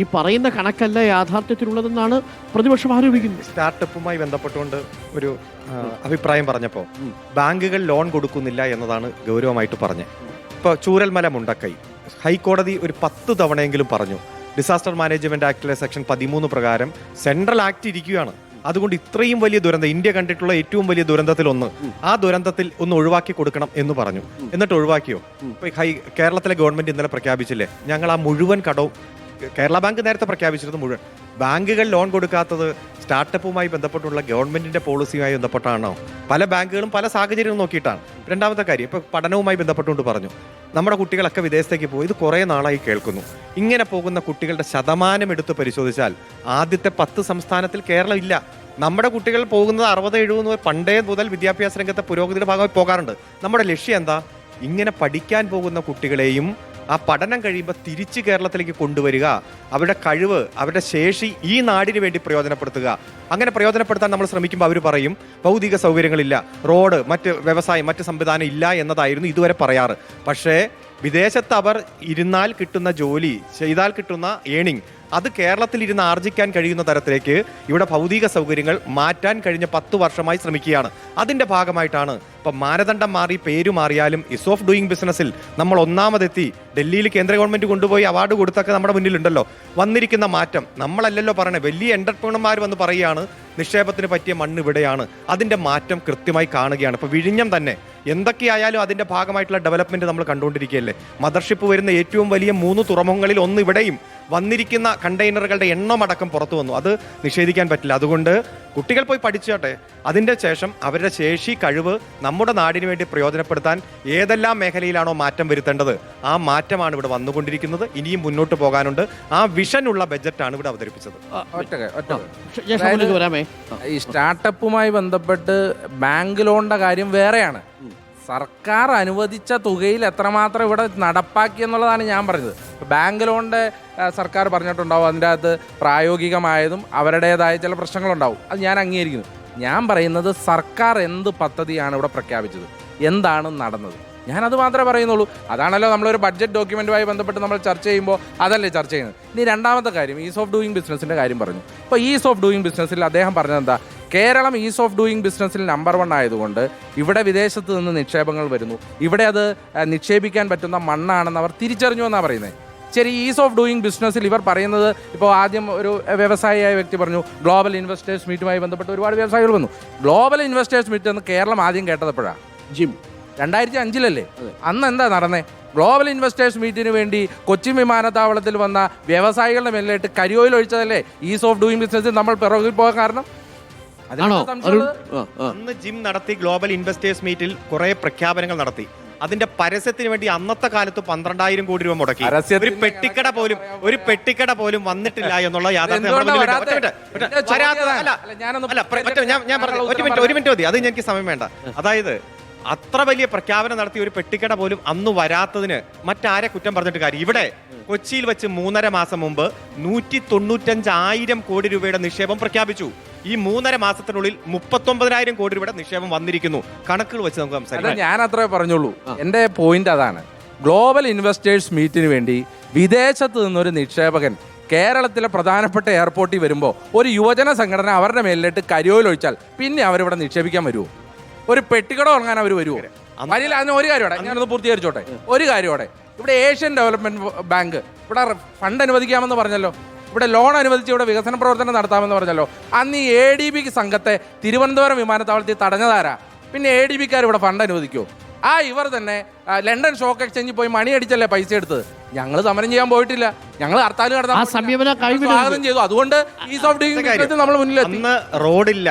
ഈ പറയുന്ന കണക്കല്ല യാഥാർത്ഥ്യത്തിലുള്ളതെന്നാണ് പ്രതിപക്ഷം ആരോപിക്കുന്നത്. സ്റ്റാർട്ടപ്പുമായി ബന്ധപ്പെട്ടുകൊണ്ട് ഒരു അഭിപ്രായം പറഞ്ഞപ്പോൾ ബാങ്കുകൾ ലോൺ കൊടുക്കുന്നില്ല എന്നതാണ് ഗൗരവമായിട്ട് പറഞ്ഞത്. ഇപ്പോൾ ചൂരൽമല മുണ്ടക്കൈ ഹൈക്കോടതി ഒരു 10 തവണയെങ്കിലും പറഞ്ഞു ഡിസാസ്റ്റർ മാനേജ്മെന്റ് ആക്ടിലെ സെക്ഷൻ 13 പ്രകാരം സെൻട്രൽ ആക്ട് ഇരിക്കുകയാണ്. അതുകൊണ്ട് ഇത്രയും വലിയ ദുരന്തം ഇന്ത്യ കണ്ടിട്ടുള്ള ഏറ്റവും വലിയ ദുരന്തത്തിൽ ഒന്ന്, ആ ദുരന്തത്തിൽ ഒന്ന് ഒഴിവാക്കി കൊടുക്കണം എന്ന് പറഞ്ഞു. എന്നിട്ട് ഒഴിവാക്കിയോ? ഇപ്പൊ കേരളത്തിലെ ഗവൺമെന്റ് ഇന്നലെ പ്രഖ്യാപിച്ചില്ലേ, ഞങ്ങൾ ആ മുഴുവൻ കടവും കേരള ബാങ്ക് നേരത്തെ പ്രഖ്യാപിച്ചിരുന്നത് മുഴുവൻ ബാങ്കുകൾ ലോൺ കൊടുക്കാത്തത് സ്റ്റാർട്ടപ്പുമായി ബന്ധപ്പെട്ടുള്ള ഗവൺമെന്റിന്റെ പോളിസിയുമായി ബന്ധപ്പെട്ടാണോ? പല ബാങ്കുകളും പല സാഹചര്യങ്ങളും നോക്കിയിട്ടാണ്. രണ്ടാമത്തെ കാര്യം, ഇപ്പൊ പഠനവുമായി ബന്ധപ്പെട്ടുകൊണ്ട് പറഞ്ഞു നമ്മുടെ കുട്ടികളൊക്കെ വിദേശത്തേക്ക് പോയി. ഇത് കുറേ നാളായി കേൾക്കുന്നു. ഇങ്ങനെ പോകുന്ന കുട്ടികളുടെ ശതമാനം എടുത്ത് പരിശോധിച്ചാൽ ആദ്യത്തെ 10 സംസ്ഥാനത്തിൽ കേരളം ഇല്ല. നമ്മുടെ കുട്ടികൾ പോകുന്നത് 60-70 പണ്ടേ മുതൽ വിദ്യാഭ്യാസ രംഗത്തെ പുരോഗതിയുടെ ഭാഗമായി പോകാറുണ്ട്. നമ്മുടെ ലക്ഷ്യം എന്താ? ഇങ്ങനെ പഠിക്കാൻ പോകുന്ന കുട്ടികളെയും ആ പഠനം കഴിയുമ്പോൾ തിരിച്ച് കേരളത്തിലേക്ക് കൊണ്ടുവരിക, അവരുടെ കഴിവ്, അവരുടെ ശേഷി ഈ നാടിന് വേണ്ടി പ്രയോജനപ്പെടുത്തുക. അങ്ങനെ പ്രയോജനപ്പെടുത്താൻ നമ്മൾ ശ്രമിക്കുമ്പോൾ അവർ പറയും ഭൗതിക സൗകര്യങ്ങളില്ല, റോഡ്, മറ്റ് വ്യവസായം, മറ്റ് സംവിധാനം ഇല്ല എന്നതായിരുന്നു ഇതുവരെ പറയാറ്. പക്ഷേ വിദേശത്ത് അവർ ഇരുന്നാൽ കിട്ടുന്ന ജോലി, ചെയ്താൽ കിട്ടുന്ന ഏണിംഗ്, അത് കേരളത്തിൽ ഇരുന്ന് ആർജിക്കാൻ കഴിയുന്ന തരത്തിലേക്ക് ഇവിടെ ഭൗതിക സൗകര്യങ്ങൾ മാറ്റാൻ കഴിഞ്ഞ 10 വർഷമായി ശ്രമിക്കുകയാണ്. അതിന്റെ ഭാഗമായിട്ടാണ് ഇപ്പം മാനദണ്ഡം മാറി, പേര് മാറിയാലും ഇസ് ഓഫ് ഡൂയിങ് ബിസിനസ്സിൽ നമ്മൾ ഒന്നാമതെത്തി. ഡൽഹിയിൽ കേന്ദ്ര ഗവൺമെന്റ് കൊണ്ടുപോയി അവാർഡ് കൊടുത്തൊക്കെ നമ്മുടെ മുന്നിലുണ്ടല്ലോ. വന്നിരിക്കുന്ന മാറ്റം നമ്മളല്ലല്ലോ പറയണേ, വലിയ എന്റർപ്രണർമാർ വന്ന് പറയുകയാണ് നിക്ഷേപത്തിന് പറ്റിയ മണ്ണ് ഇവിടെയാണ്. അതിന്റെ മാറ്റം കൃത്യമായി കാണുകയാണ്. ഇപ്പൊ വിഴിഞ്ഞം തന്നെ എന്തൊക്കെയായാലും അതിന്റെ ഭാഗമായിട്ടുള്ള ഡെവലപ്മെന്റ് നമ്മൾ കണ്ടുകൊണ്ടിരിക്കുകയല്ലേ. മദർഷിപ്പ് വരുന്ന ഏറ്റവും വലിയ 3 തുറമുഖങ്ങളിൽ ഒന്ന് ഇവിടെയും വന്നിരിക്കുന്ന കണ്ടെയ്നറുകളുടെ എണ്ണമടക്കം പുറത്തു വന്നു. അത് നിഷേധിക്കാൻ പറ്റില്ല. അതുകൊണ്ട് കുട്ടികൾ പോയി പഠിച്ചോട്ടെ, അതിൻ്റെ ശേഷം അവരുടെ ശേഷി, കഴിവ് നമ്മുടെ നാടിന് വേണ്ടി പ്രയോജനപ്പെടുത്താൻ ഏതെല്ലാം മേഖലയിലാണോ മാറ്റം വരുത്തേണ്ടത് ആ മാറ്റമാണ് ഇവിടെ വന്നുകൊണ്ടിരിക്കുന്നത്. ഇനിയും മുന്നോട്ട് പോകാനുണ്ട്. ആ വിഷനുള്ള ബജറ്റാണ് ഇവിടെ അവതരിപ്പിച്ചത്. ഈ സ്റ്റാർട്ടപ്പുമായി ബന്ധപ്പെട്ട് ബാങ്ക് ലോണിന്റെ കാര്യം വേറെയാണ്. സർക്കാർ അനുവദിച്ച തുകയിൽ എത്രമാത്രം ഇവിടെ നടപ്പാക്കി എന്നുള്ളതാണ് ഞാൻ പറഞ്ഞത്. ബാങ്ക് ലോണിൻ്റെ സർക്കാർ പറഞ്ഞിട്ടുണ്ടാവും അതിൻ്റെ അകത്ത് പ്രായോഗികമായതും അവരുടേതായ ചില പ്രശ്നങ്ങളുണ്ടാവും, അത് ഞാൻ അംഗീകരിക്കുന്നു. ഞാൻ പറയുന്നത് സർക്കാർ എന്ത് പദ്ധതിയാണ് ഇവിടെ പ്രഖ്യാപിച്ചത്, എന്താണ് നടന്നത്, ഞാനത് മാത്രമേ പറയുന്നുള്ളൂ. അതാണല്ലോ നമ്മളൊരു ബഡ്ജറ്റ് ഡോക്യുമെൻറ്റുമായി ബന്ധപ്പെട്ട് നമ്മൾ ചർച്ച ചെയ്യുമ്പോൾ അതല്ലേ ചർച്ച ചെയ്യുന്നത്. ഇനി രണ്ടാമത്തെ കാര്യം, ഈസ് ഓഫ് ഡൂയിങ് ബിസിനസ്സിൻ്റെ കാര്യം പറഞ്ഞു. ഇപ്പോൾ ഈസ് ഓഫ് ഡൂയിങ് ബിസിനസ്സിൽ അദ്ദേഹം പറഞ്ഞത് എന്താ? കേരളം ഈസ് ഓഫ് ഡൂയിങ് ബിസിനസ്സിൽ നമ്പർ 1 ആയതുകൊണ്ട് ഇവിടെ വിദേശത്ത് നിന്ന് നിക്ഷേപങ്ങൾ വരുന്നു, ഇവിടെ അത് നിക്ഷേപിക്കാൻ പറ്റുന്ന മണ്ണാണെന്ന് അവർ തിരിച്ചറിഞ്ഞു എന്നാണ് പറയുന്നത്. ശരി, ഈസ് ഓഫ് ഡൂയിങ് ബിസിനസ്സിൽ ഇവർ പറയുന്നത്, ഇപ്പോൾ ആദ്യം ഒരു വ്യവസായിയായ വ്യക്തി പറഞ്ഞു ഗ്ലോബൽ ഇൻവെസ്റ്റേഴ്സ് മീറ്റുമായി ബന്ധപ്പെട്ട് ഒരുപാട് വ്യവസായികൾ വന്നു. ഗ്ലോബൽ ഇൻവെസ്റ്റേഴ്സ് മീറ്റ് എന്ന് കേരളം ആദ്യം കേട്ടതെപ്പോഴാണ്? 2005 അന്ന് എന്താ നടന്നേ? ഗ്ലോബൽ ഇൻവെസ്റ്റേഴ്സ് മീറ്റിന് വേണ്ടി കൊച്ചി വിമാനത്താവളത്തിൽ വന്ന വ്യവസായികളുടെ മേലിട്ട് കരിയോയിൽ ഒഴിച്ചതല്ലേ ഈസ് ഓഫ് ഡൂയിങ് ബിസിനസ്സിൽ നമ്മൾ പിറകിൽ പോകാൻ കാരണം? അന്ന് ജിം നടത്തി, ഗ്ലോബൽ ഇൻവെസ്റ്റേഴ്സ് മീറ്റിൽ കുറെ പ്രഖ്യാപനങ്ങൾ നടത്തി. അതിന്റെ പരസ്യത്തിന് വേണ്ടി അന്നത്തെ കാലത്ത് 12,000 കോടി രൂപ മുടക്കി. ഒരു പെട്ടിക്കട പോലും വന്നിട്ടില്ല എന്നുള്ള യാഥാർത്ഥ്യം. ഒരു മിനിറ്റ് മതി, അത് എനിക്ക് സമയം വേണ്ട. അതായത് അത്ര വലിയ പ്രഖ്യാപനം നടത്തിയ ഒരു പെട്ടിക്കട പോലും അന്ന് വരാത്തതിന് മറ്റാരെ കുറ്റം പറഞ്ഞിട്ട് കാര്യം? ഇവിടെ കൊച്ചിയിൽ വെച്ച് 3.5 മാസം മുമ്പ് 195,000 കോടി രൂപയുടെ നിക്ഷേപം പ്രഖ്യാപിച്ചു. ഈ 3.5 മാസത്തിനുള്ളിൽ 39,000 കോടി രൂപയുടെ നിക്ഷേപം വന്നിരിക്കുന്നു. കണക്കുകൾ വെച്ച് നമുക്ക് സംസാരിക്കാം. ഞാൻ അത്രേ പറഞ്ഞുള്ളൂ. എൻ്റെ പോയിന്റ് അതാണ്. ഗ്ലോബൽ ഇൻവെസ്റ്റേഴ്സ് മീറ്റിന് വേണ്ടി വിദേശത്ത് നിന്നൊരു നിക്ഷേപകൻ കേരളത്തിലെ പ്രധാനപ്പെട്ട എയർപോർട്ടിൽ വരുമ്പോൾ ഒരു യുവജന സംഘടന അവരുടെ മേലിലിട്ട് കരിയോയിൽ ഒഴിച്ചാൽ പിന്നെ അവരിവിടെ നിക്ഷേപിക്കാൻ വരുമോ? ഒരു പെട്ടിക്കട തുടങ്ങാൻ അവർ വരുമോ? അതിൽ അതിന് ഒരു കാര്യോടെ ഞാനത് പൂർത്തീകരിച്ചോട്ടെ. ഒരു കാര്യോടെ, ഇവിടെ ഏഷ്യൻ ഡെവലപ്മെന്റ് ബാങ്ക് ഇവിടെ ഫണ്ട് അനുവദിക്കാമെന്ന് പറഞ്ഞല്ലോ, ഇവിടെ ലോൺ അനുവദിച്ച് ഇവിടെ വികസന പ്രവർത്തനം നടത്താമെന്ന് പറഞ്ഞല്ലോ. അന്ന് ഈ ADB സംഘത്തെ തിരുവനന്തപുരം വിമാനത്താവളത്തിൽ തടഞ്ഞതാരാ? പിന്നെ ADBക്കാർ ഇവിടെ ഫണ്ട് അനുവദിക്കുമോ? ഇവർ തന്നെ ലണ്ടൻ സ്റ്റോക്ക് എക്സ്ചേഞ്ചിൽ പോയി മണി അടിച്ചല്ലേ പൈസ എടുത്തത്. ഞങ്ങൾ സമരം ചെയ്യാൻ പോയിട്ടില്ല, ഞങ്ങൾ ഹർത്താൽ നടത്താൻ സ്വാഗതം ചെയ്തു. അതുകൊണ്ട് ഈസ് ഓഫ് ഡൂയിങ് ബിസിനസ് നമ്മൾ മുന്നിലെത്തി. അന്ന് റോഡില്ല,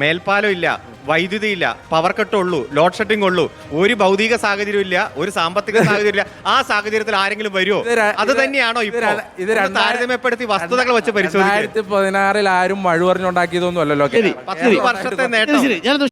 മേൽപ്പാലം ഇല്ല, വൈദ്യുതി ഇല്ല, പവർ കട്ട് ഉള്ളൂ, ലോഡ് ഷെഡിംഗ് ഉള്ളൂ, ഒരു ഭൗതിക സാഹചര്യം ഇല്ല, ഒരു സാമ്പത്തിക സാഹചര്യം ഇല്ല. ആ സാഹചര്യത്തിൽ ആരെങ്കിലും വരുമോ? അത് തന്നെയാണോ ഇത് താരതമ്യപ്പെടുത്തി വസ്തുതകൾ വെച്ച് പരിശോധിക്കുക? 2016 ആരും മഴ പറഞ്ഞുണ്ടാക്കിയതൊന്നും അല്ലല്ലോ. 10 വർഷത്തെ നേട്ടം.